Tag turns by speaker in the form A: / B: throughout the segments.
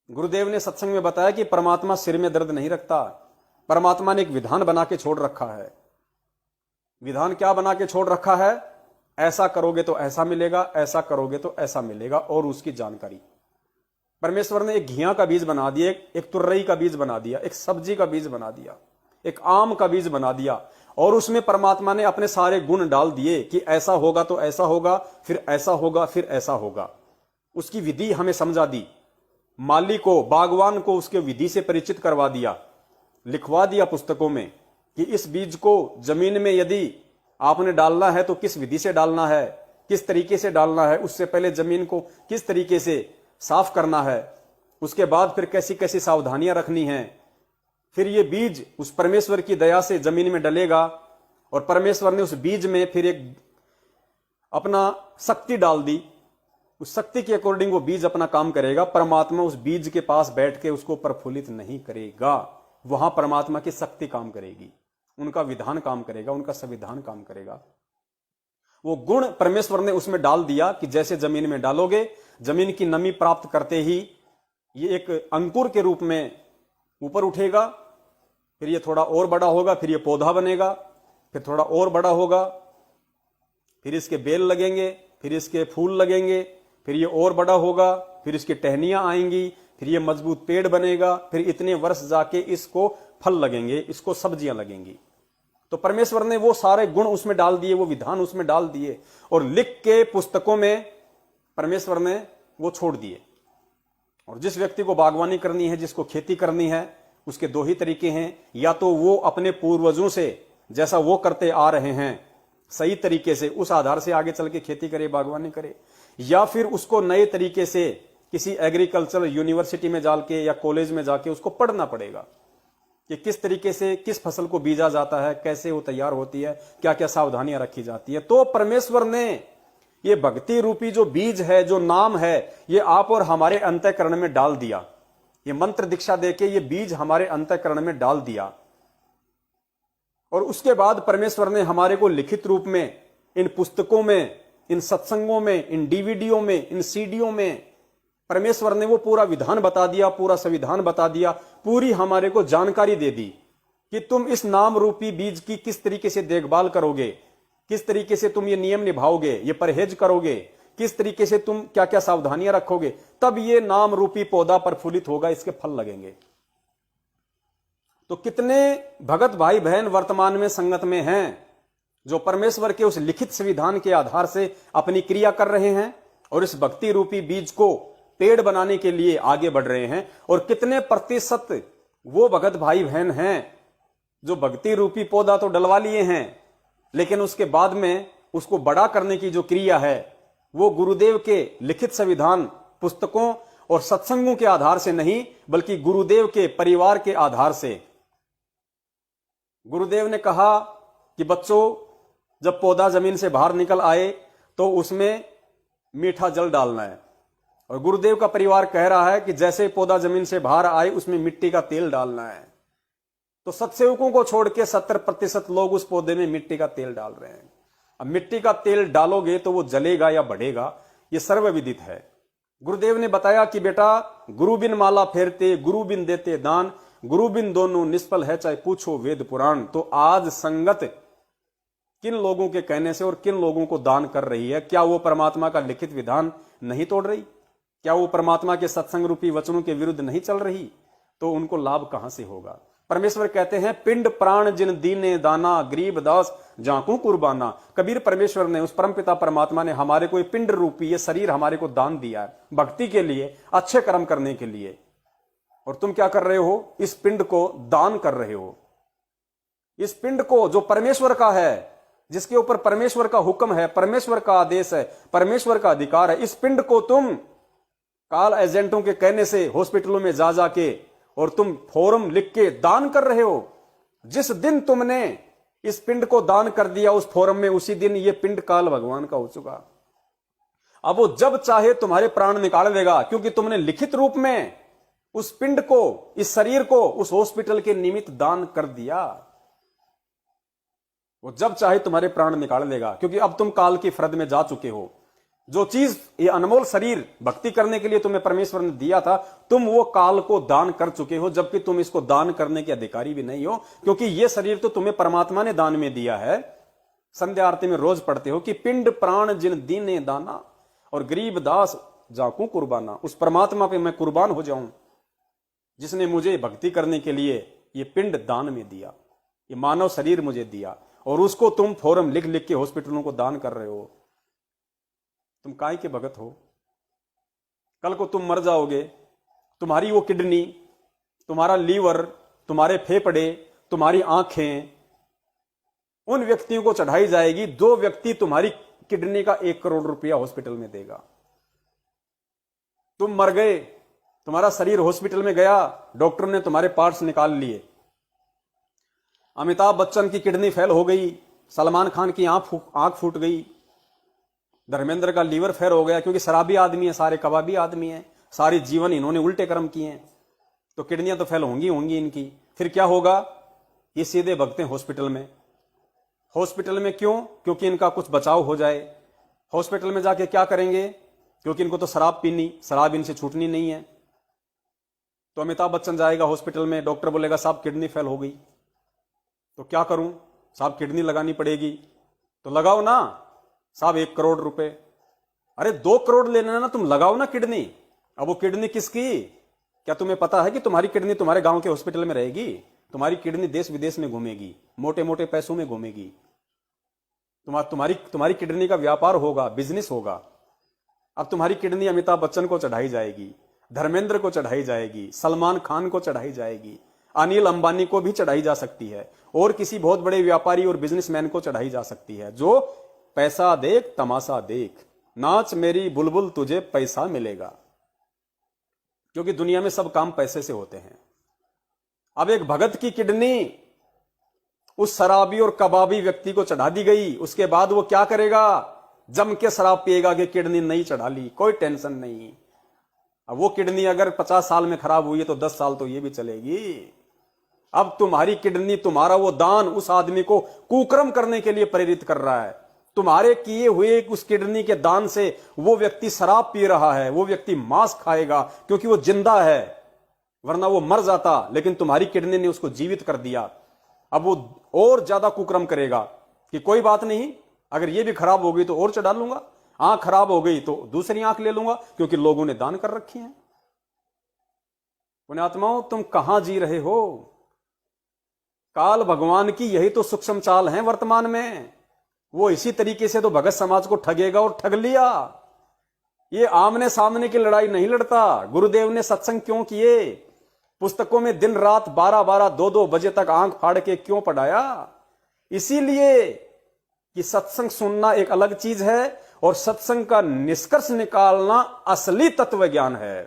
A: गुरुदेव ने सत्संग में बताया कि परमात्मा सिर में दर्द नहीं रखता। परमात्मा ने एक विधान बना के छोड़ रखा है। विधान क्या बना के छोड़ रखा है? ऐसा करोगे तो ऐसा मिलेगा, ऐसा करोगे तो ऐसा मिलेगा, और उसकी जानकारी परमेश्वर ने एक घिया का बीज बना दिया, एक तुर्रई का बीज बना दिया, एक सब्जी का बीज बना दिया, एक आम का बीज बना दिया, और उसमें परमात्मा ने अपने सारे गुण डाल दिए कि ऐसा होगा तो ऐसा होगा, फिर ऐसा होगा, फिर ऐसा होगा। उसकी विधि हमें समझा दी। माली को, बागवान को उसके विधि से परिचित करवा दिया, लिखवा दिया पुस्तकों में कि इस बीज को जमीन में यदि आपने डालना है तो किस विधि से डालना है, किस तरीके से डालना है, उससे पहले जमीन को किस तरीके से साफ करना है, उसके बाद फिर कैसी कैसी सावधानियां रखनी हैं। फिर ये बीज उस परमेश्वर की दया से जमीन में डलेगा, और परमेश्वर ने उस बीज में फिर एक अपना शक्ति डाल दी। उस शक्ति के अकॉर्डिंग वो बीज अपना काम करेगा। परमात्मा उस बीज के पास बैठ के उसको प्रफुल्लित नहीं करेगा, वहां परमात्मा की शक्ति काम करेगी, उनका विधान काम करेगा, उनका संविधान काम करेगा। वो गुण परमेश्वर ने उसमें डाल दिया कि जैसे जमीन में डालोगे, जमीन की नमी प्राप्त करते ही ये एक अंकुर के रूप में ऊपर उठेगा, फिर ये थोड़ा और बड़ा होगा, फिर ये पौधा बनेगा, फिर थोड़ा और बड़ा होगा, फिर इसके बेल लगेंगे, फिर इसके फूल लगेंगे, फिर ये और बड़ा होगा, फिर इसकी टहनियां आएंगी, फिर ये मजबूत पेड़ बनेगा, फिर इतने वर्ष जाके इसको फल लगेंगे, इसको सब्जियां लगेंगी। तो परमेश्वर ने वो सारे गुण उसमें डाल दिए, वो विधान उसमें डाल दिए, और लिख के पुस्तकों में परमेश्वर ने वो छोड़ दिए। और जिस व्यक्ति को बागवानी करनी है, जिसको खेती करनी है, उसके दो ही तरीके हैं। या तो वो अपने पूर्वजों से जैसा वो करते आ रहे हैं सही तरीके से, उस आधार से आगे चल के खेती करे, बागवानी करे, या फिर उसको नए तरीके से किसी एग्रीकल्चर यूनिवर्सिटी में जाके या कॉलेज में जाके उसको पढ़ना पड़ेगा कि किस तरीके से किस फसल को बीजा जाता है, कैसे वो तैयार होती है, क्या क्या सावधानियां रखी जाती है। तो परमेश्वर ने ये भक्ति रूपी जो बीज है, जो नाम है, ये आप और हमारे अंतःकरण में डाल दिया। ये मंत्र दीक्षा देके ये बीज हमारे अंतःकरण में डाल दिया, और उसके बाद परमेश्वर ने हमारे को लिखित रूप में इन पुस्तकों में, इन सत्संगों में, इन डीवीडियो में, इन सीडियो में परमेश्वर ने वो पूरा विधान बता दिया, पूरा संविधान बता दिया, पूरी हमारे को जानकारी दे दी कि तुम इस नाम रूपी बीज की किस तरीके से देखभाल करोगे, किस तरीके से तुम ये नियम निभाओगे, ये परहेज करोगे, किस तरीके से तुम क्या क्या सावधानियां रखोगे, तब ये नाम रूपी पौधा प्रफुल्लित होगा, इसके फल लगेंगे। तो कितने भगत भाई बहन वर्तमान में संगत में हैं जो परमेश्वर के उस लिखित संविधान के आधार से अपनी क्रिया कर रहे हैं और इस भक्ति रूपी बीज को पेड़ बनाने के लिए आगे बढ़ रहे हैं, और कितने प्रतिशत वो भगत भाई बहन हैं जो भक्ति रूपी पौधा तो डलवा लिए हैं, लेकिन उसके बाद में उसको बड़ा करने की जो क्रिया है वो गुरुदेव के लिखित संविधान पुस्तकों और सत्संगों के आधार से नहीं, बल्कि गुरुदेव के परिवार के आधार से। गुरुदेव ने कहा कि बच्चों, जब पौधा जमीन से बाहर निकल आए तो उसमें मीठा जल डालना है, और गुरुदेव का परिवार कह रहा है कि जैसे पौधा जमीन से बाहर आए उसमें मिट्टी का तेल डालना है। तो सत्सेवकों को छोड़ के 70% लोग उस पौधे में मिट्टी का तेल डाल रहे हैं। अब मिट्टी का तेल डालोगे तो वो जलेगा या बढ़ेगा, ये सर्वविदित है। गुरुदेव ने बताया कि बेटा, गुरु बिन माला फेरते, गुरु बिन देते दान, गुरु बिन दोनों निष्फल है, चाहे पूछो वेद पुराण। तो आज संगत किन लोगों के कहने से और किन लोगों को दान कर रही है? क्या वो परमात्मा का लिखित विधान नहीं तोड़ रही? क्या वो परमात्मा के सत्संग रूपी वचनों के विरुद्ध नहीं चल रही? तो उनको लाभ कहां से होगा? परमेश्वर कहते हैं, पिंड प्राण जिन दीने दाना, गरीब दास जाकू कुर्बाना। कबीर परमेश्वर ने, उस परमपिता परमात्मा ने हमारे को पिंड रूपी ये शरीर हमारे को दान दिया है, भक्ति के लिए, अच्छे कर्म करने के लिए। और तुम क्या कर रहे हो? इस पिंड को दान कर रहे हो। इस पिंड को जो परमेश्वर का है, जिसके ऊपर परमेश्वर का हुक्म है, परमेश्वर का आदेश है, परमेश्वर का अधिकार है, इस पिंड को तुम काल एजेंटों के कहने से हॉस्पिटलों में जा जाके और तुम फॉर्म लिख के दान कर रहे हो। जिस दिन तुमने इस पिंड को दान कर दिया उस फॉर्म में, उसी दिन ये पिंड काल भगवान का हो चुका। अब वो जब चाहे तुम्हारे प्राण निकाल देगा, क्योंकि तुमने लिखित रूप में उस पिंड को, इस शरीर को उस हॉस्पिटल के निमित्त दान कर दिया। वो जब चाहे तुम्हारे प्राण निकाल देगा, क्योंकि अब तुम काल की फरद में जा चुके हो। जो चीज, ये अनमोल शरीर भक्ति करने के लिए तुम्हें परमेश्वर ने दिया था, तुम वो काल को दान कर चुके हो, जबकि तुम इसको दान करने के अधिकारी भी नहीं हो, क्योंकि ये शरीर तो तुम्हें परमात्मा ने दान में दिया है। संध्या आरती में रोज पढ़ते हो कि पिंड प्राण जिन दीने दाना और गरीब दास जाकू कुर्बाना। उस परमात्मा पे मैं कुर्बान हो जाऊं जिसने मुझे भक्ति करने के लिए ये पिंड दान में दिया, ये मानव शरीर मुझे दिया, और उसको तुम फॉर्म लिख लिख के हॉस्पिटलों को दान कर रहे हो। तुम काय के भगत हो? कल को तुम मर जाओगे, तुम्हारी वो किडनी, तुम्हारा लीवर, तुम्हारे फेफड़े, तुम्हारी आंखें उन व्यक्तियों को चढ़ाई जाएगी। दो व्यक्ति तुम्हारी किडनी का 1 करोड़ रुपया हॉस्पिटल में देगा। तुम मर गए, तुम्हारा शरीर हॉस्पिटल में गया, डॉक्टर ने तुम्हारे पार्ट्स निकाल लिए। अमिताभ बच्चन की किडनी फेल हो गई, सलमान खान की आंख फूट गई, धर्मेंद्र का लीवर फेल हो गया, क्योंकि शराबी आदमी है, सारे कबाबी आदमी है, सारी जीवन इन्होंने उल्टे कर्म किए हैं, तो किडनियां तो फेल होंगी होंगी इनकी। फिर क्या होगा? ये सीधे भगते हैं हॉस्पिटल में। हॉस्पिटल में क्यों? क्योंकि इनका कुछ बचाव हो जाए। हॉस्पिटल में जाके क्या करेंगे? क्योंकि इनको तो शराब पीनी, शराब इनसे छूटनी नहीं है। तो अमिताभ बच्चन जाएगा हॉस्पिटल में, डॉक्टर बोलेगा साहब किडनी फेल हो गई, तो क्या करूं साहब? किडनी लगानी पड़ेगी। तो लगाओ ना साहब 1 करोड़ रुपए। अरे 2 करोड़ लेना ना, तुम लगाओ ना किडनी। अब वो किडनी किसकी? क्या तुम्हें पता है कि तुम्हारी किडनी तुम्हारे गांव के हॉस्पिटल में रहेगी? तुम्हारी किडनी देश विदेश में घूमेगी, मोटे मोटे पैसों में घूमेगी। तुम्हारी किडनी का व्यापार होगा, बिजनेस होगा। अब तुम्हारी किडनी अमिताभ बच्चन को चढ़ाई जाएगी, धर्मेंद्र को चढ़ाई जाएगी, सलमान खान को चढ़ाई जाएगी, अनिल अंबानी को भी चढ़ाई जा सकती है, और किसी बहुत बड़े व्यापारी और बिजनेसमैन को चढ़ाई जा सकती है, जो पैसा देख तमाशा देख, नाच मेरी बुलबुल तुझे पैसा मिलेगा। क्योंकि दुनिया में सब काम पैसे से होते हैं। अब एक भगत की किडनी उस शराबी और कबाबी व्यक्ति को चढ़ा दी गई, उसके बाद वो क्या करेगा? जम के शराब पिएगा कि किडनी नहीं चढ़ा ली, कोई टेंशन नहीं। अब वो किडनी अगर 50 साल में खराब हुई है तो 10 साल तो ये भी चलेगी। अब तुम्हारी किडनी, तुम्हारा वो दान उस आदमी को कुकर्म करने के लिए प्रेरित कर रहा है। तुम्हारे किए हुए उस किडनी के दान से वो व्यक्ति शराब पी रहा है, वो व्यक्ति मांस खाएगा क्योंकि वो जिंदा है, वरना वो मर जाता, लेकिन तुम्हारी किडनी ने उसको जीवित कर दिया। अब वो और ज्यादा कुकर्म करेगा कि कोई बात नहीं, अगर ये भी खराब हो गई तो और चढ़ा लूंगा, आंख खराब हो गई तो दूसरी आंख ले लूंगा, क्योंकि लोगों ने दान कर रखी है। पुण्यात्माओं, तुम कहां जी रहे हो? काल भगवान की यही तो सूक्ष्म चाल है वर्तमान में। वो इसी तरीके से तो भगत समाज को ठगेगा, और ठग लिया। ये आमने सामने की लड़ाई नहीं लड़ता। गुरुदेव ने सत्संग क्यों किए? पुस्तकों में दिन रात 12-12, 2-2 बजे तक आंख फाड़ के क्यों पढ़ाया? इसीलिए कि सत्संग सुनना एक अलग चीज है, और सत्संग का निष्कर्ष निकालना असली तत्व ज्ञान है।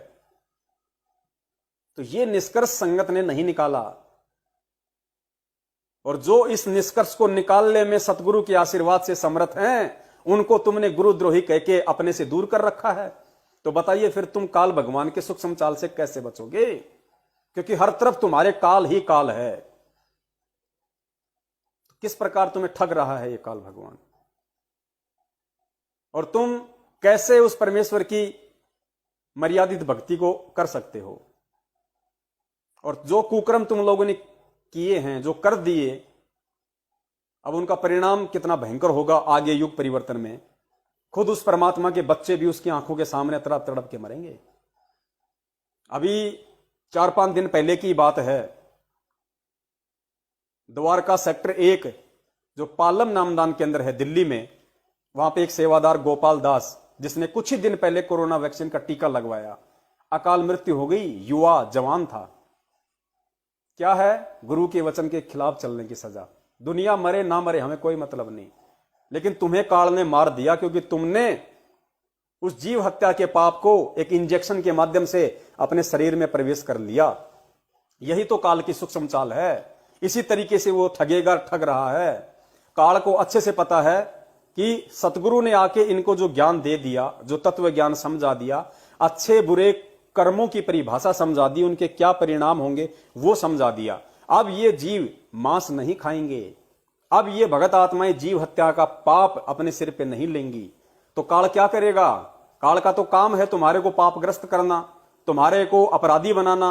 A: तो ये निष्कर्ष संगत ने नहीं निकाला, और जो इस निष्कर्ष को निकालने में सतगुरु के आशीर्वाद से समर्थ हैं, उनको तुमने गुरुद्रोही कह के अपने से दूर कर रखा है। तो बताइए फिर तुम काल भगवान के सूक्ष्म चाल से कैसे बचोगे? क्योंकि हर तरफ तुम्हारे काल ही काल है। तो किस प्रकार तुम्हें ठग रहा है ये काल भगवान, और तुम कैसे उस परमेश्वर की मर्यादित भक्ति को कर सकते हो? और जो कुकर्म तुम लोगों ने किए हैं, जो कर दिए, अब उनका परिणाम कितना भयंकर होगा आगे युग परिवर्तन में। खुद उस परमात्मा के बच्चे भी उसकी आंखों के सामने तड़प तड़प के मरेंगे। अभी 4-5 दिन पहले की बात है, द्वारका सेक्टर 1 जो पालम नामदान केंद्र है दिल्ली में, वहां पे एक सेवादार गोपाल दास, जिसने कुछ ही दिन पहले कोरोना वैक्सीन का टीका लगवाया, अकाल मृत्यु हो गई। युवा जवान था। क्या है? गुरु के वचन के खिलाफ चलने की सजा। दुनिया मरे ना मरे हमें कोई मतलब नहीं, लेकिन तुम्हें काल ने मार दिया, क्योंकि तुमने उस जीव हत्या के पाप को एक इंजेक्शन के माध्यम से अपने शरीर में प्रवेश कर लिया। यही तो काल की सूक्ष्म चाल है। इसी तरीके से वो ठगेगा, ठग रहा है। काल को अच्छे से पता है कि सतगुरु ने आके इनको जो ज्ञान दे दिया, जो तत्व ज्ञान समझा दिया, अच्छे बुरे कर्मों की परिभाषा समझा दी, उनके क्या परिणाम होंगे वो समझा दिया। अब ये जीव मांस नहीं खाएंगे, अब ये भगत आत्माएं जीव हत्या का पाप अपने सिर पे नहीं लेंगी। तो तो काल क्या करेगा? काल का तो काम है तुम्हारे को पापग्रस्त करना, तुम्हारे को अपराधी बनाना।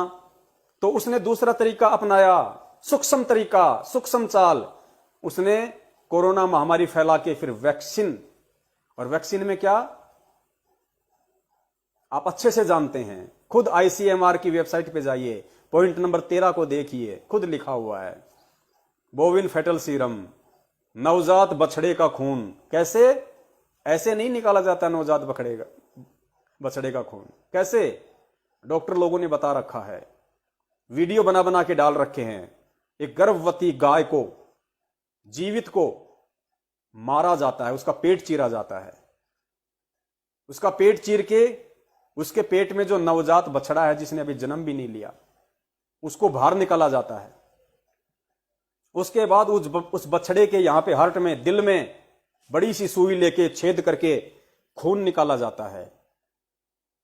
A: तो उसने दूसरा तरीका अपनाया, सूक्ष्म तरीका, सूक्ष्म चाल। उसने कोरोना महामारी फैला के फिर वैक्सीन, और वैक्सीन में क्या आप अच्छे से जानते हैं, खुद आईसीएमआर की वेबसाइट पे जाइए, पॉइंट नंबर 13 को देखिए, खुद लिखा हुआ है बोविन फेटल सीरम, नवजात बछड़े का खून। कैसे? ऐसे नहीं निकाला जाता नवजात बछड़े का खून। कैसे? डॉक्टर लोगों ने बता रखा है, वीडियो बना बना के डाल रखे हैं। एक गर्भवती गाय को, जीवित को मारा जाता है, उसका पेट चीरा जाता है। उसका पेट चीर के उसके पेट में जो नवजात बछड़ा है, जिसने अभी जन्म भी नहीं लिया, उसको बाहर निकाला जाता है। उसके बाद उस बछड़े के यहां पे हार्ट में, दिल में बड़ी सी सुई लेके छेद करके खून निकाला जाता है।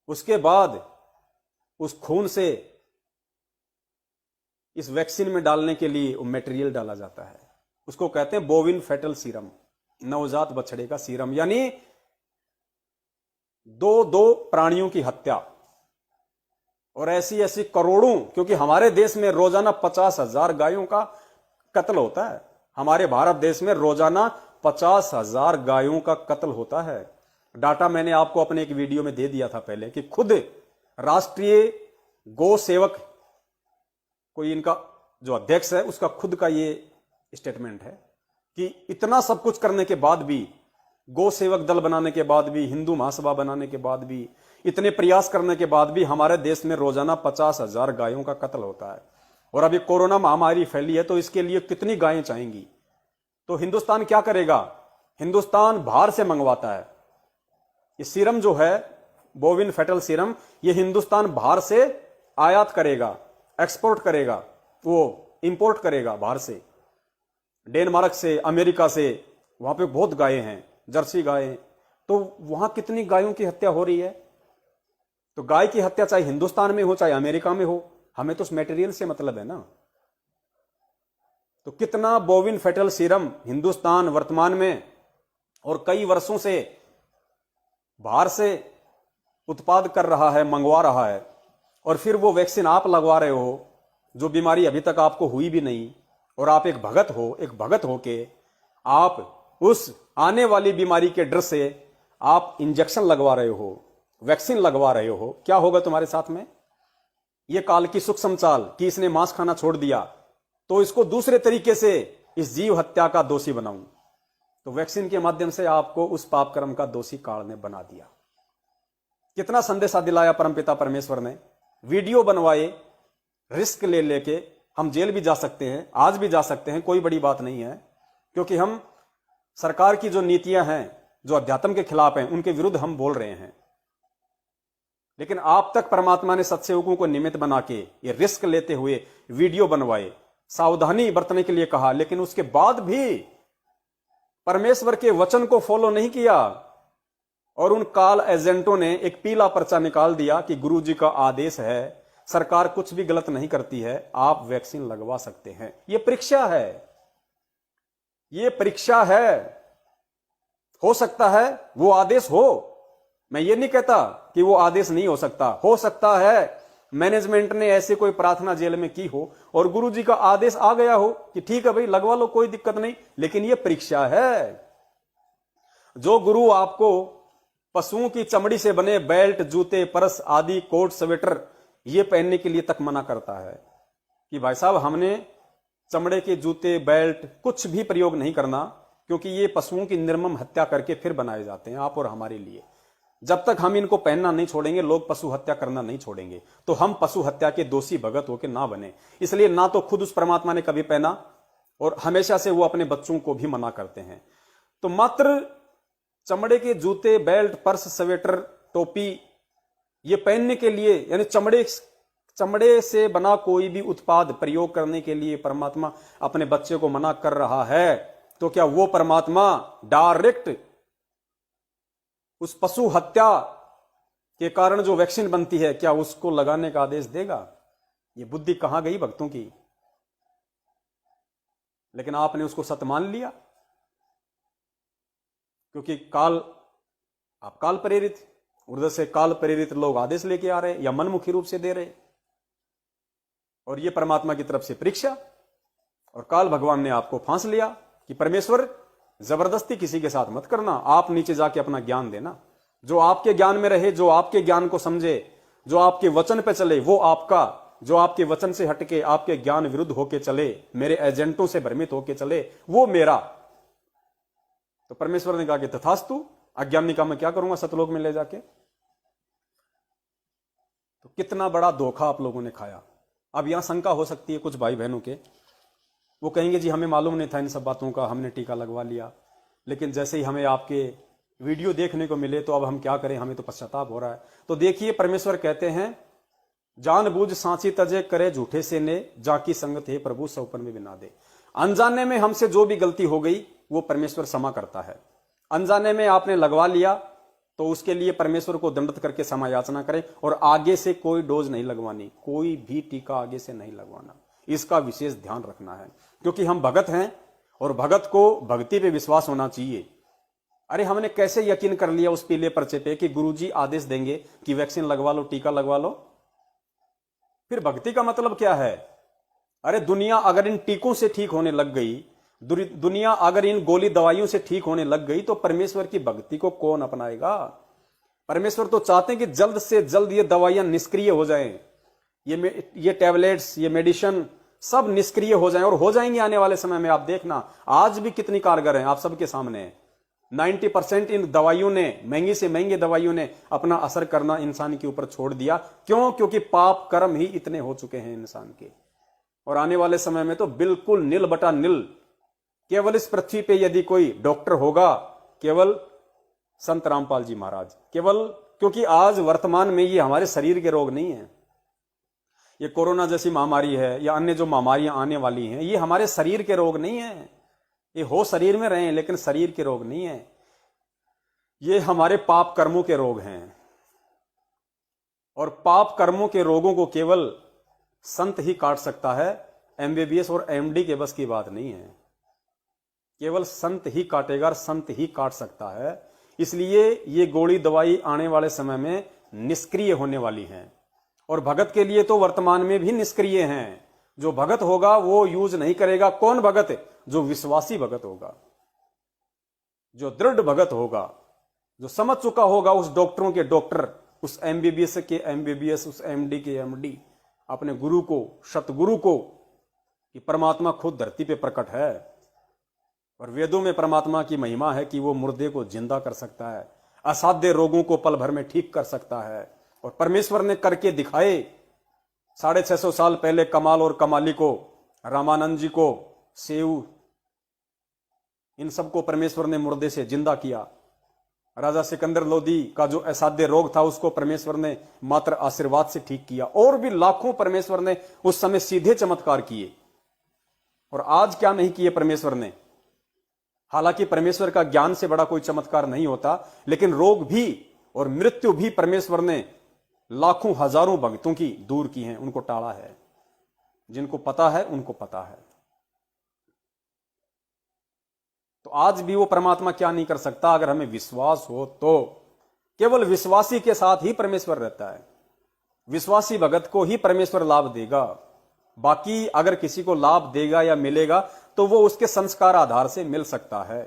A: उसके बाद उस खून से इस वैक्सीन में डालने के लिए वो मटेरियल डाला जाता है। उसको कहते हैं बोविन फेटल सीरम, नवजात बछड़े का सीरम। यानी दो प्राणियों की हत्या, और ऐसी ऐसी करोड़ों, क्योंकि हमारे देश में रोजाना 50,000 गायों का कत्ल होता है। हमारे भारत देश में रोजाना 50,000 गायों का कत्ल होता है। डाटा मैंने आपको अपने एक वीडियो में दे दिया था पहले, कि खुद राष्ट्रीय गौ सेवक, कोई इनका जो अध्यक्ष है, उसका खुद का ये स्टेटमेंट है कि इतना सब कुछ करने के बाद भी, गौ सेवक दल बनाने के बाद भी, हिंदू महासभा बनाने के बाद भी, इतने प्रयास करने के बाद भी हमारे देश में रोजाना 50,000 गायों का कत्ल होता है। और अभी कोरोना महामारी फैली है, तो इसके लिए कितनी गायें चाहेंगी? तो हिंदुस्तान क्या करेगा? हिंदुस्तान बाहर से मंगवाता है। ये सीरम जो है, बोविन फेटल सीरम, ये हिंदुस्तान बाहर से आयात करेगा, एक्सपोर्ट करेगा, वो इंपोर्ट करेगा बाहर से, डेनमार्क से, अमेरिका से। वहां पे बहुत गायें हैं, जर्सी गायें। तो वहां कितनी गायों की हत्या हो रही है? तो गाय की हत्या चाहे हिंदुस्तान में हो चाहे अमेरिका में हो, हमें तो उस मटेरियल से मतलब है ना। तो कितना बोविन फेटल सीरम हिंदुस्तान वर्तमान में और कई वर्षों से बाहर से उत्पाद कर रहा है, मंगवा रहा है। और फिर वो वैक्सीन आप लगवा रहे हो, जो बीमारी अभी तक आपको हुई भी नहीं, और आप एक भगत हो के आप उस आने वाली बीमारी के डर से आप इंजेक्शन लगवा रहे हो, वैक्सीन लगवा रहे हो। क्या होगा तुम्हारे साथ में? यह काल की सूक्ष्म चाल कि इसने मांस खाना छोड़ दिया, तो इसको दूसरे तरीके से इस जीव हत्या का दोषी बनाऊं। तो वैक्सीन के माध्यम से आपको उस पाप कर्म का दोषी काल ने बना दिया। कितना संदेशा दिलाया परमपिता परमेश्वर ने, वीडियो बनवाए, रिस्क ले लेके। हम जेल भी जा सकते हैं, आज भी जा सकते हैं, कोई बड़ी बात नहीं है, क्योंकि हम सरकार की जो नीतियां हैं, जो अध्यात्म के खिलाफ हैं, उनके विरुद्ध हम बोल रहे हैं। लेकिन आप तक परमात्मा ने सत्सेवकों को निमित्त बना के ये रिस्क लेते हुए वीडियो बनवाए, सावधानी बरतने के लिए कहा, लेकिन उसके बाद भी परमेश्वर के वचन को फॉलो नहीं किया। और उन काल एजेंटों ने एक पीला पर्चा निकाल दिया कि गुरुजी का आदेश है, सरकार कुछ भी गलत नहीं करती है, आप वैक्सीन लगवा सकते हैं। यह परीक्षा है, यह परीक्षा है। हो सकता है वो आदेश हो, मैं ये नहीं कहता कि वो आदेश नहीं हो सकता। हो सकता है मैनेजमेंट ने ऐसे कोई प्रार्थना जेल में की हो और गुरुजी का आदेश आ गया हो कि ठीक है भाई लगवा लो, कोई दिक्कत नहीं। लेकिन ये परीक्षा है। जो गुरु आपको पशुओं की चमड़ी से बने बेल्ट, जूते, पर्स आदि, कोट, स्वेटर ये पहनने के लिए तक मना करता है कि भाई साहब हमने चमड़े के जूते, बेल्ट कुछ भी प्रयोग नहीं करना, क्योंकि ये पशुओं की निर्मम हत्या करके फिर बनाए जाते हैं आप और हमारे लिए। जब तक हम इनको पहनना नहीं छोड़ेंगे, लोग पशु हत्या करना नहीं छोड़ेंगे, तो हम पशु हत्या के दोषी भगत होकर ना बने। इसलिए ना तो खुद उस परमात्मा ने कभी पहना, और हमेशा से वो अपने बच्चों को भी मना करते हैं। तो मात्र चमड़े के जूते, बेल्ट, पर्स, स्वेटर, टोपी ये पहनने के लिए, यानी चमड़े से बना कोई भी उत्पाद प्रयोग करने के लिए परमात्मा अपने बच्चे को मना कर रहा है, तो क्या वो परमात्मा डायरेक्ट उस पशु हत्या के कारण जो वैक्सीन बनती है, क्या उसको लगाने का आदेश देगा? ये बुद्धि कहां गई भक्तों की? लेकिन आपने उसको सत्य मान लिया, क्योंकि काल आप काल प्रेरित, उधर से काल प्रेरित लोग आदेश लेके आ रहे हैं या मनमुखी रूप से दे रहे, और ये परमात्मा की तरफ से परीक्षा। और काल भगवान ने आपको फांस लिया कि परमेश्वर जबरदस्ती किसी के साथ मत करना, आप नीचे जाके अपना ज्ञान देना, जो आपके ज्ञान में रहे, जो आपके ज्ञान को समझे, जो आपके वचन पे चले वो आपका, जो आपके वचन से हटके आपके ज्ञान विरुद्ध होके चले, मेरे एजेंटों से भ्रमित होके चले, वो मेरा। तो परमेश्वर ने कहा कि तथास्तु, अज्ञानी का मैं क्या करूंगा सतलोक में ले जाके। तो कितना बड़ा धोखा आप लोगों ने खाया। अब यहां शंका हो सकती है कुछ भाई बहनों के, वो कहेंगे जी हमें मालूम नहीं था इन सब बातों का, हमने टीका लगवा लिया, लेकिन जैसे ही हमें आपके वीडियो देखने को मिले तो अब हम क्या करें, हमें तो पश्चाताप हो रहा है। तो देखिए परमेश्वर कहते हैं, जानबूझ सांची तजे करे झूठे से ने, जाकी संगत है प्रभु सौपन में बिना दे। अनजाने में हमसे जो भी गलती हो गई वो परमेश्वर क्षमा करता है। अनजाने में आपने लगवा लिया तो उसके लिए परमेश्वर को दंडित करके क्षमा याचना करें, और आगे से कोई डोज नहीं लगवानी, कोई भी टीका आगे से नहीं लगवाना, इसका विशेष ध्यान रखना है। क्योंकि हम भगत हैं और भगत को भक्ति पे विश्वास होना चाहिए। अरे हमने कैसे यकीन कर लिया उस पीले पर्चे पे कि गुरुजी आदेश देंगे कि वैक्सीन लगवा लो, टीका लगवा लो, फिर भक्ति का मतलब क्या है? अरे दुनिया अगर इन टीकों से ठीक होने लग गई, दुनिया अगर इन गोली दवाइयों से ठीक होने लग गई, तो परमेश्वर की भक्ति को कौन अपनाएगा? परमेश्वर तो चाहते हैं कि जल्द से जल्द ये दवाइयां निष्क्रिय हो जाएं, ये टैबलेट्स, ये मेडिसिन सब निष्क्रिय हो जाएं, और हो जाएंगे आने वाले समय में। आप देखना आज भी कितनी कारगर हैं, आप सबके सामने है। 90% इन दवाइयों ने, महंगी से महंगी दवाइयों ने अपना असर करना इंसान के ऊपर छोड़ दिया। क्यों? क्योंकि पाप कर्म ही इतने हो चुके हैं इंसान के। और आने वाले समय में तो बिल्कुल नील बटा नील, केवल इस पृथ्वी पे यदि कोई डॉक्टर होगा, केवल संत रामपाल जी महाराज, केवल। क्योंकि आज वर्तमान में ये हमारे शरीर के रोग नहीं है, ये कोरोना जैसी महामारी है या अन्य जो महामारियां आने वाली हैं, ये हमारे शरीर के रोग नहीं है। ये हो शरीर में रहे लेकिन शरीर के रोग नहीं है, ये हमारे पाप कर्मों के रोग हैं। और पाप कर्मों के रोगों को केवल संत ही काट सकता है, एमबीबीएस और एमडी के बस की बात नहीं है। केवल संत ही काटेगा और संत ही काट सकता है। इसलिए ये गोली दवाई आने वाले समय में निष्क्रिय होने वाली है, और भगत के लिए तो वर्तमान में भी निष्क्रिय हैं। जो भगत होगा वो यूज नहीं करेगा। कौन भगत? जो विश्वासी भगत होगा, जो दृढ़ भगत होगा, जो समझ चुका होगा उस डॉक्टरों के डॉक्टर, उस एमबीबीएस के एमबीबीएस, उस एमडी के एमडी, अपने गुरु को, सतगुरु को, कि परमात्मा खुद धरती पे प्रकट है। और वेदों में परमात्मा की महिमा है कि वो मुर्दे को जिंदा कर सकता है, असाध्य रोगों को पल भर में ठीक कर सकता है। और परमेश्वर ने करके दिखाए। 650 साल पहले कमाल और कमाली को, रामानंद जी को, सेऊ, इन सबको परमेश्वर ने मुर्दे से जिंदा किया। राजा सिकंदर लोदी का जो असाध्य रोग था उसको परमेश्वर ने मात्र आशीर्वाद से ठीक किया। और भी लाखों परमेश्वर ने उस समय सीधे चमत्कार किए। और आज क्या नहीं किए परमेश्वर ने? हालांकि परमेश्वर का ज्ञान से बड़ा कोई चमत्कार नहीं होता, लेकिन रोग भी और मृत्यु भी परमेश्वर ने लाखों हजारों भक्तों की दूर की हैं, उनको टाला है। जिनको पता है उनको पता है। तो आज भी वो परमात्मा क्या नहीं कर सकता? अगर हमें विश्वास हो तो केवल विश्वासी के साथ ही परमेश्वर रहता है। विश्वासी भगत को ही परमेश्वर लाभ देगा। बाकी अगर किसी को लाभ देगा या मिलेगा तो वो उसके संस्कार आधार से मिल सकता है।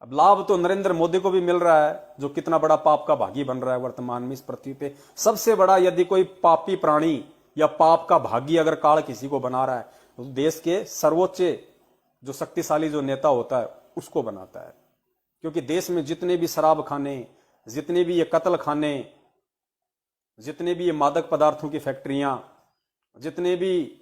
A: अब लाभ तो नरेंद्र मोदी को भी मिल रहा है, जो कितना बड़ा पाप का भागी बन रहा है वर्तमान में इस पृथ्वी पे। सबसे बड़ा यदि कोई पापी प्राणी या पाप का भागी अगर काल किसी को बना रहा है तो देश के सर्वोच्च जो शक्तिशाली जो नेता होता है उसको बनाता है। क्योंकि देश में जितने भी शराब खाने, जितने भी ये कत्ल खाने, जितने भी ये मादक पदार्थों की फैक्ट्रियां, जितने भी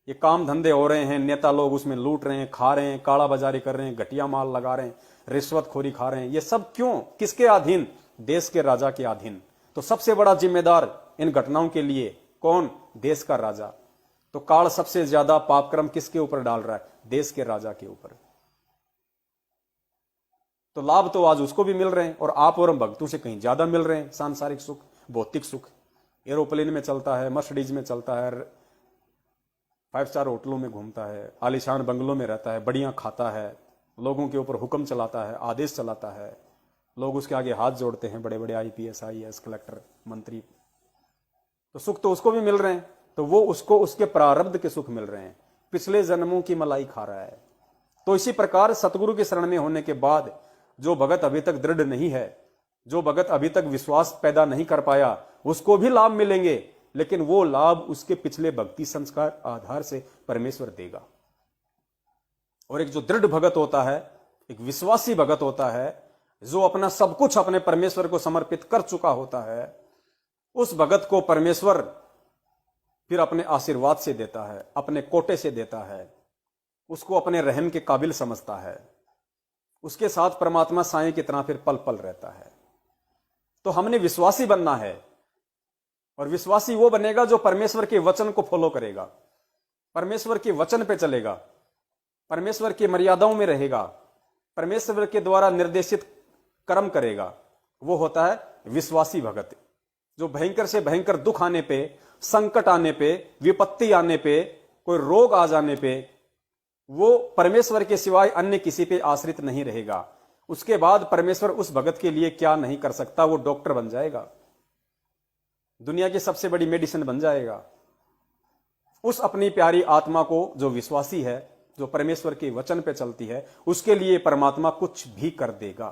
A: ये काम धंधे हो रहे हैं, नेता लोग उसमें लूट रहे हैं, खा रहे हैं, काला बाजारी कर रहे हैं, घटिया माल लगा रहे हैं, रिश्वतखोरी खा रहे हैं, ये सब क्यों? किसके अधीन? देश के राजा के अधीन। तो सबसे बड़ा जिम्मेदार इन घटनाओं के लिए कौन? देश का राजा। तो काल सबसे ज्यादा पापक्रम किसके ऊपर डाल रहा है? देश के राजा के ऊपर। तो लाभ तो आज उसको भी मिल रहे हैं, और आप और हम भक्तों से कहीं ज्यादा मिल रहे हैं। सांसारिक सुख, भौतिक सुख, एरोप्लेन में चलता है, मर्सिडीज में चलता है, 5 स्टार होटलों में घूमता है, आलीशान बंगलों में रहता है, बढ़िया खाता है, लोगों के ऊपर हुक्म चलाता है, आदेश चलाता है, लोग उसके आगे हाथ जोड़ते हैं, बड़े बड़े आईपीएस आईएएस कलेक्टर मंत्री, तो सुख तो उसको भी मिल रहे हैं, तो वो उसको उसके प्रारब्ध के सुख मिल रहे हैं, पिछले जन्मों की मलाई खा रहा है। तो इसी प्रकार सतगुरु की शरण में होने के बाद जो भगत अभी तक दृढ़ नहीं है, जो भगत अभी तक विश्वास पैदा नहीं कर पाया, उसको भी लाभ मिलेंगे, लेकिन वो लाभ उसके पिछले भक्ति संस्कार आधार से परमेश्वर देगा। और एक जो दृढ़ भगत होता है, एक विश्वासी भगत होता है, जो अपना सब कुछ अपने परमेश्वर को समर्पित कर चुका होता है, उस भगत को परमेश्वर फिर अपने आशीर्वाद से देता है, अपने कोटे से देता है, उसको अपने रहम के काबिल समझता है, उसके साथ परमात्मा साईं की तरह फिर पल पल रहता है। तो हमने विश्वासी बनना है, और विश्वासी वो बनेगा जो परमेश्वर के वचन को फॉलो करेगा, परमेश्वर के वचन पे चलेगा, परमेश्वर की मर्यादाओं में रहेगा, परमेश्वर के द्वारा निर्देशित कर्म करेगा। वो होता है विश्वासी भगत, जो भयंकर से भयंकर दुख आने पे, संकट आने पे, विपत्ति आने पे, कोई रोग आ जाने पे, वो परमेश्वर के सिवाय अन्य किसी पे आश्रित नहीं रहेगा। उसके बाद परमेश्वर उस भगत के लिए क्या नहीं कर सकता, वो डॉक्टर बन जाएगा, दुनिया की सबसे बड़ी मेडिसिन बन जाएगा। उस अपनी प्यारी आत्मा को जो विश्वासी है, जो परमेश्वर के वचन पे चलती है, उसके लिए परमात्मा कुछ भी कर देगा।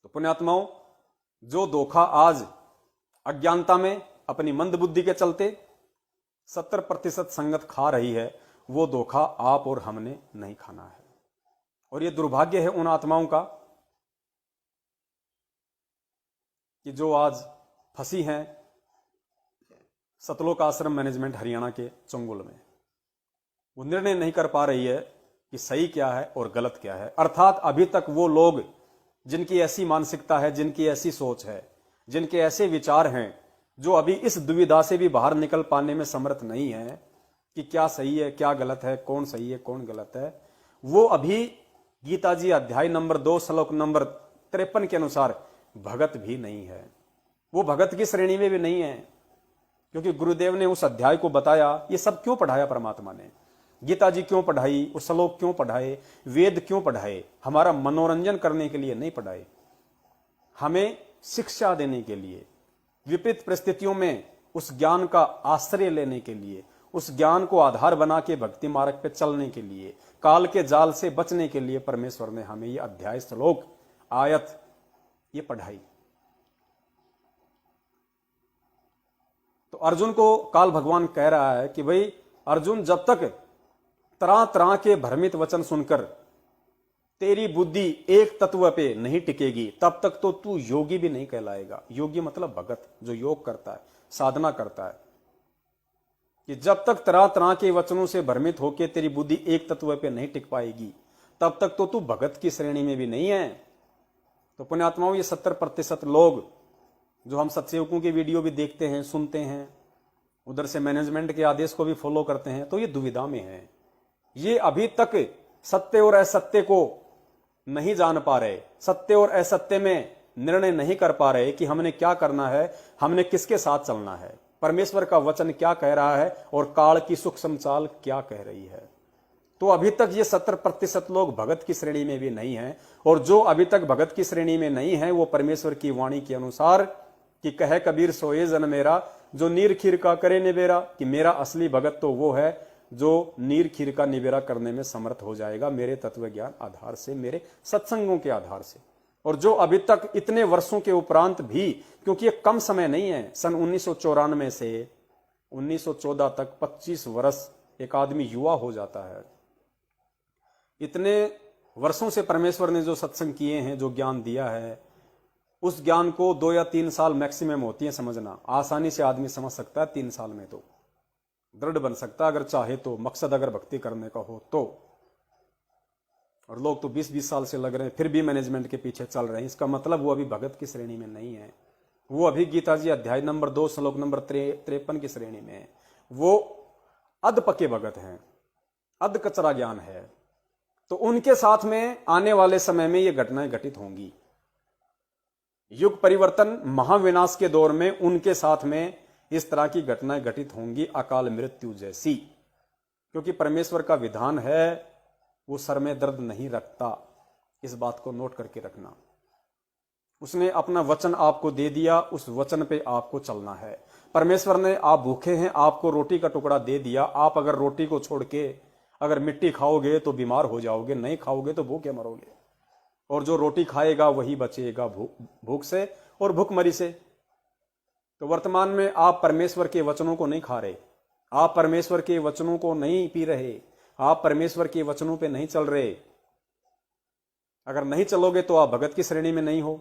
A: तो पुण्यात्माओं, जो धोखा आज अज्ञानता में अपनी मंद बुद्धि के चलते 70% संगत खा रही है, वो धोखा आप और हमने नहीं खाना है। और ये दुर्भाग्य है उन आत्माओं का कि जो आज फंसी हैं सतलोक आश्रम मैनेजमेंट हरियाणा के चंगुल में। वो निर्णय नहीं कर पा रही है कि सही क्या है और गलत क्या है। अर्थात अभी तक वो लोग जिनकी ऐसी मानसिकता है, जिनकी ऐसी सोच है, जिनके ऐसे विचार हैं, जो अभी इस दुविधा से भी बाहर निकल पाने में समर्थ नहीं है कि क्या सही है क्या गलत है, कौन सही है कौन गलत है, वो अभी गीता जी अध्याय नंबर 2 श्लोक नंबर 53 के अनुसार भगत भी नहीं है। वो भगत की श्रेणी में भी नहीं है, क्योंकि गुरुदेव ने उस अध्याय को बताया। ये सब क्यों पढ़ाया परमात्मा ने? गीता जी क्यों पढ़ाई, वो श्लोक क्यों पढ़ाए, वेद क्यों पढ़ाए? हमारा मनोरंजन करने के लिए नहीं पढ़ाए, हमें शिक्षा देने के लिए, विपरीत परिस्थितियों में उस ज्ञान का आश्रय लेने के लिए, उस ज्ञान को आधार बना के भक्ति मार्ग पे चलने के लिए, काल के जाल से बचने के लिए परमेश्वर ने हमें ये अध्याय, श्लोक, आयत ये पढ़ाई। तो अर्जुन को काल भगवान कह रहा है कि भाई अर्जुन, जब तक तरह तरह के भ्रमित वचन सुनकर तेरी बुद्धि एक तत्व पे नहीं टिकेगी, तब तक तो तू योगी भी नहीं कहलाएगा। योगी मतलब भगत, जो योग करता है, साधना करता है। कि जब तक तरह तरह के वचनों से भ्रमित होकर तेरी बुद्धि एक तत्व पे नहीं टिक पाएगी, तब तक तो तू भगत की श्रेणी में भी नहीं है। तो पुण्यात्माओं, ये 70% लोग जो हम सत्सेवकों की वीडियो भी देखते हैं, सुनते हैं, उधर से मैनेजमेंट के आदेश को भी फॉलो करते हैं, तो ये दुविधा में है। ये अभी तक सत्य और असत्य को नहीं जान पा रहे, सत्य और असत्य में निर्णय नहीं कर पा रहे कि हमने क्या करना है, हमने किसके साथ चलना है, परमेश्वर का वचन क्या कह रहा है और काल की सूक्ष्म चाल क्या कह रही है। तो अभी तक ये 70% लोग भगत की श्रेणी में भी नहीं है। और जो अभी तक भगत की श्रेणी में नहीं है, वो परमेश्वर की वाणी के अनुसार कि कहे कबीर सोए जन मेरा, जो नीर खीर का करे निबेरा, कि मेरा असली भगत तो वो है जो नीर खीर का निबेरा करने में समर्थ हो जाएगा, मेरे तत्व ज्ञान आधार से, मेरे सत्संगों के आधार से। और जो अभी तक इतने वर्षों के उपरांत भी, क्योंकि ये कम समय नहीं है, सन 1994 से 1914 तक 25 वर्ष एक आदमी युवा हो जाता है। इतने वर्षों से परमेश्वर ने जो सत्संग किए हैं, जो ज्ञान दिया है, उस ज्ञान को 2 या 3 साल मैक्सिमम होती है समझना। आसानी से आदमी समझ सकता है, 3 साल में तो दृढ़ बन सकता है अगर चाहे तो, मकसद अगर भक्ति करने का हो तो। और लोग तो 20-20 साल से लग रहे हैं, फिर भी मैनेजमेंट के पीछे चल रहे हैं। इसका मतलब वो अभी भगत की श्रेणी में नहीं है, वो अभी गीता जी अध्याय नंबर 2 श्लोक नंबर 53 की श्रेणी में है। वो अध पके भगत हैं, अध कचरा ज्ञान है। तो उनके साथ में आने वाले समय में ये घटनाएं घटित होंगी। युग परिवर्तन, महाविनाश के दौर में उनके साथ में इस तरह की घटनाएं घटित होंगी, अकाल मृत्यु जैसी। क्योंकि परमेश्वर का विधान है, वो सर में दर्द नहीं रखता। इस बात को नोट करके रखना। उसने अपना वचन आपको दे दिया, उस वचन पे आपको चलना है। परमेश्वर ने, आप भूखे हैं, आपको रोटी का टुकड़ा दे दिया, आप अगर रोटी को छोड़ के अगर मिट्टी खाओगे तो बीमार हो जाओगे, नहीं खाओगे तो भूखे मरोगे। और जो रोटी खाएगा वही बचेगा भूख से और भूखमरी से। तो वर्तमान में आप परमेश्वर के वचनों को नहीं खा रहे, आप परमेश्वर के वचनों को नहीं पी रहे, आप परमेश्वर के वचनों पे नहीं चल रहे। अगर नहीं चलोगे तो आप भगत की श्रेणी में नहीं हो।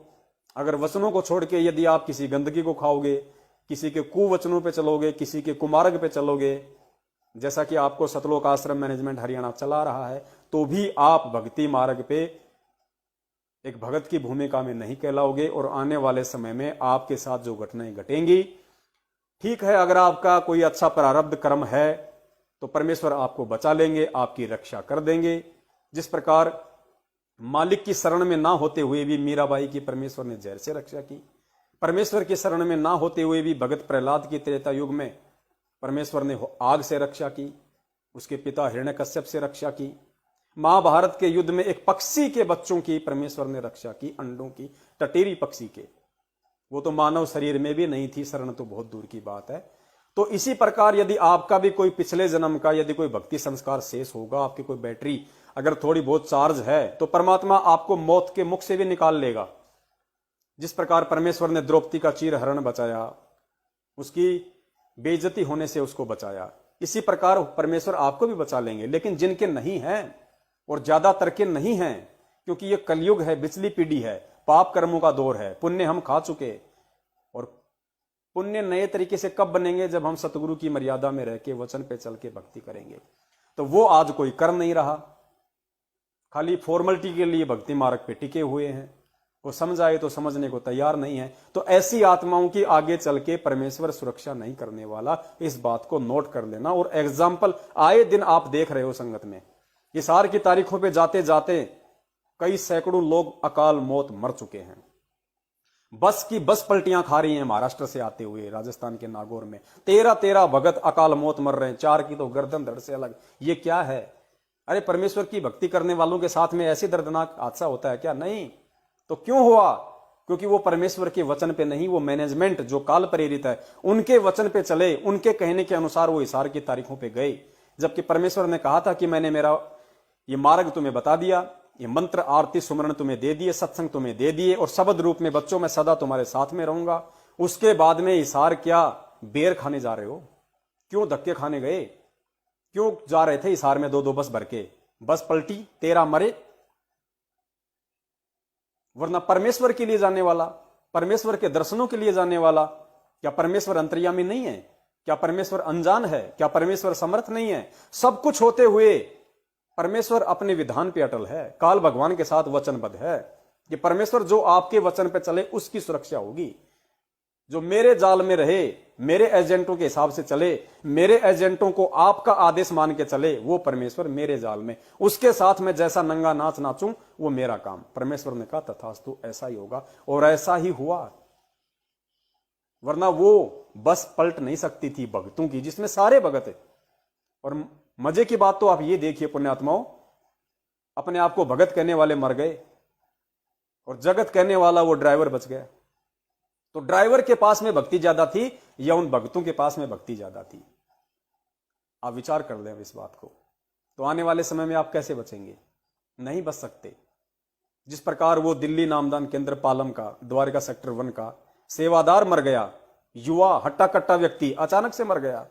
A: अगर वचनों को छोड़ के यदि आप किसी गंदगी को खाओगे, किसी के कुवचनों पे चलोगे, किसी के कुमार्ग पे चलोगे, जैसा कि आपको सतलोक आश्रम मैनेजमेंट हरियाणा चला रहा है, तो भी आप भक्ति मार्ग पे एक भगत की भूमिका में नहीं कहलाओगे। और आने वाले समय में आपके साथ जो घटनाएं घटेंगी, ठीक है, अगर आपका कोई अच्छा प्रारब्ध कर्म है तो परमेश्वर आपको बचा लेंगे, आपकी रक्षा कर देंगे। जिस प्रकार मालिक की शरण में ना होते हुए भी मीराबाई की परमेश्वर ने जहर से रक्षा की, परमेश्वर की शरण में ना होते हुए भी भगत प्रहलाद की त्रेता युग में परमेश्वर ने आग से रक्षा की, उसके पिता हिरण्यकश्यप से रक्षा की। महाभारत के युद्ध में एक पक्षी के बच्चों की परमेश्वर ने रक्षा की, अंडों की, टटेरी पक्षी के। वो तो मानव शरीर में भी नहीं थी शरण, तो बहुत दूर की बात है। तो इसी प्रकार यदि आपका भी कोई पिछले जन्म का यदि कोई भक्ति संस्कार शेष होगा, आपकी कोई बैटरी अगर थोड़ी बहुत चार्ज है, तो परमात्मा आपको मौत के मुख से भी निकाल लेगा। जिस प्रकार परमेश्वर ने द्रौपदी का चीर हरण बचाया, उसकी बेइज्जती होने से उसको बचाया, इसी प्रकार परमेश्वर आपको भी बचा लेंगे। लेकिन जिनके नहीं हैं, और ज्यादातर के नहीं हैं, क्योंकि ये कलयुग है, बिचली पीढ़ी है, पाप कर्मों का दौर है, पुण्य हम खा चुके, और पुण्य नए तरीके से कब बनेंगे, जब हम सतगुरु की मर्यादा में रह के वचन पे चल के भक्ति करेंगे। तो वो आज कोई कर नहीं रहा, खाली फॉर्मेलिटी के लिए भक्ति मार्ग पे टिके हुए हैं, वो समझाए तो समझने को तैयार नहीं है। तो ऐसी आत्माओं की आगे चल के परमेश्वर सुरक्षा नहीं करने वाला, इस बात को नोट कर लेना। और एग्जाम्पल आए दिन आप देख रहे हो संगत में, इस हार की तारीखों पे जाते जाते कई सैकड़ों लोग अकाल मौत मर चुके हैं। बस की बस पलटियां खा रही हैं महाराष्ट्र से आते हुए, राजस्थान के नागौर में 13 भगत अकाल मौत मर रहे हैं, 4 की तो गर्दन धड़ से अलग। ये क्या है? अरे परमेश्वर की भक्ति करने वालों के साथ में ऐसी दर्दनाक हादसा होता है क्या? नहीं। तो क्यों हुआ? क्योंकि वो परमेश्वर के वचन पे नहीं, वो मैनेजमेंट जो काल प्रेरित है उनके वचन पे चले, उनके कहने के अनुसार वो हिसार की तारीखों पे गए। जबकि परमेश्वर ने कहा था कि मैंने मेरा ये मार्ग तुम्हें बता दिया, ये मंत्र आरती सुमरण तुम्हें दे दिए, सत्संग तुम्हें दे दिए, और शब्द रूप में बच्चों में सदा तुम्हारे साथ में रहूंगा। उसके बाद में हिसार क्या बेर खाने जा रहे हो? क्यों धक्के खाने गए? क्यों जा रहे थे हिसार में 2-2 बस भर के? बस पलटी, 13 मरे। वरना परमेश्वर के लिए जाने वाला, परमेश्वर के दर्शनों के लिए जाने वाला, क्या परमेश्वर अंतर्यामी नहीं है? क्या परमेश्वर अनजान है? क्या परमेश्वर समर्थ नहीं है? सब कुछ होते हुए परमेश्वर अपने विधान पे अटल है, काल भगवान के साथ वचनबद्ध है कि परमेश्वर जो आपके वचन पे चले उसकी सुरक्षा होगी। जो मेरे जाल में रहे, मेरे एजेंटों के हिसाब से चले, मेरे एजेंटों को आपका आदेश मान के चले, वो परमेश्वर मेरे जाल में, उसके साथ में जैसा नंगा नाच नाचूं वो मेरा काम। परमेश्वर ने कहा तथास्तु, ऐसा ही होगा, और ऐसा ही हुआ। वरना वो बस पलट नहीं सकती थी भक्तों की, जिसमें सारे भगत है। और मजे की बात तो आप ये देखिए पुण्यात्माओं, अपने आप को भगत कहने वाले मर गए और जगत कहने वाला वो ड्राइवर बच गया। तो ड्राइवर के पास में भक्ति ज्यादा थी या उन भक्तों के पास में भक्ति ज्यादा थी? आप विचार कर लें इस बात को। तो आने वाले समय में आप कैसे बचेंगे? नहीं बच सकते। जिस प्रकार वो दिल्ली नामदान केंद्र पालम का, द्वारका सेक्टर 1 का सेवादार मर गया, युवा हट्टा कट्टा व्यक्ति अचानक से मर गया,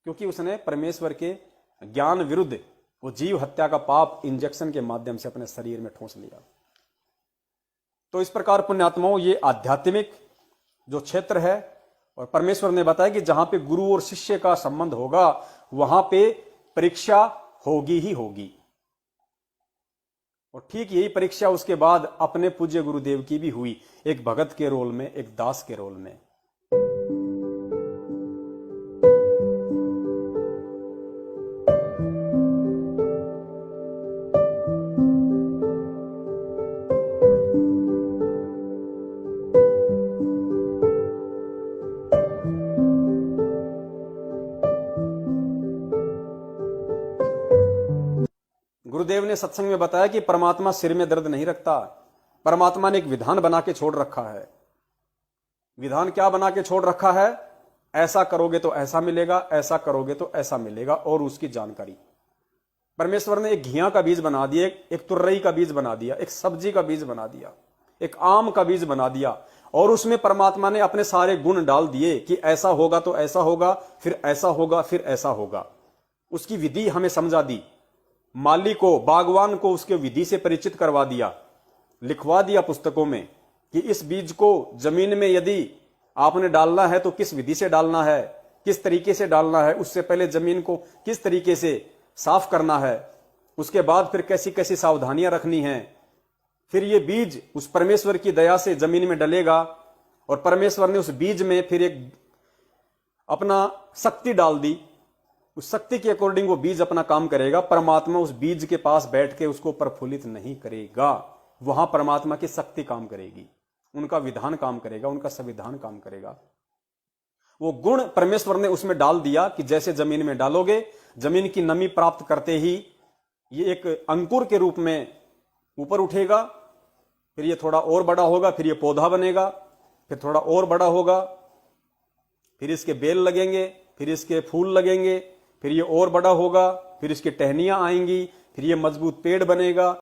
A: क्योंकि उसने परमेश्वर के ज्ञान विरुद्ध वो जीव हत्या का पाप इंजेक्शन के माध्यम से अपने शरीर में ठोंस लिया। तो इस प्रकार पुण्यात्माओं, ये आध्यात्मिक जो क्षेत्र है, और परमेश्वर ने बताया कि जहां पे गुरु और शिष्य का संबंध होगा वहां पे परीक्षा होगी ही होगी। और ठीक यही परीक्षा उसके बाद अपने पूज्य गुरुदेव की भी हुई, एक भगत के रोल में, एक दास के रोल में। गुरुदेव ने सत्संग में बताया कि परमात्मा सिर में दर्द नहीं रखता। परमात्मा ने एक विधान बना के छोड़ रखा है। विधान क्या बना के छोड़ रखा है? ऐसा करोगे तो ऐसा मिलेगा, ऐसा करोगे तो ऐसा मिलेगा, और उसकी जानकारी परमेश्वर ने एक घिया का बीज बना दिया, एक तुर्रई का बीज बना दिया, एक सब्जी का बीज बना दिया, एक आम का बीज बना दिया, और उसमें परमात्मा ने अपने सारे गुण डाल दिए कि ऐसा होगा तो ऐसा होगा, फिर ऐसा होगा, फिर ऐसा होगा। उसकी विधि हमें समझा दी। माली को, बागवान को उसके विधि से परिचित करवा दिया, लिखवा दिया पुस्तकों में कि इस बीज को जमीन में यदि आपने डालना है तो किस विधि से डालना है, किस तरीके से डालना है, उससे पहले जमीन को किस तरीके से साफ करना है, उसके बाद फिर कैसी कैसी सावधानियां रखनी हैं। फिर ये बीज उस परमेश्वर की दया से जमीन में डलेगा, और परमेश्वर ने उस बीज में फिर एक अपना शक्ति डाल दी। उस शक्ति के अकॉर्डिंग वो बीज अपना काम करेगा। परमात्मा उस बीज के पास बैठ के उसको प्रफुल्लित नहीं करेगा, वहां परमात्मा की शक्ति काम करेगी, उनका विधान काम करेगा, उनका संविधान काम करेगा। वो गुण परमेश्वर ने उसमें डाल दिया कि जैसे जमीन में डालोगे, जमीन की नमी प्राप्त करते ही ये एक अंकुर के रूप में ऊपर उठेगा, फिर ये थोड़ा और बड़ा होगा, फिर ये पौधा बनेगा, फिर थोड़ा और बड़ा होगा, फिर इसके बेल लगेंगे, फिर इसके फूल लगेंगे, फिर ये और बड़ा होगा, फिर इसकी टहनियां आएंगी, फिर ये मजबूत पेड़ बनेगा।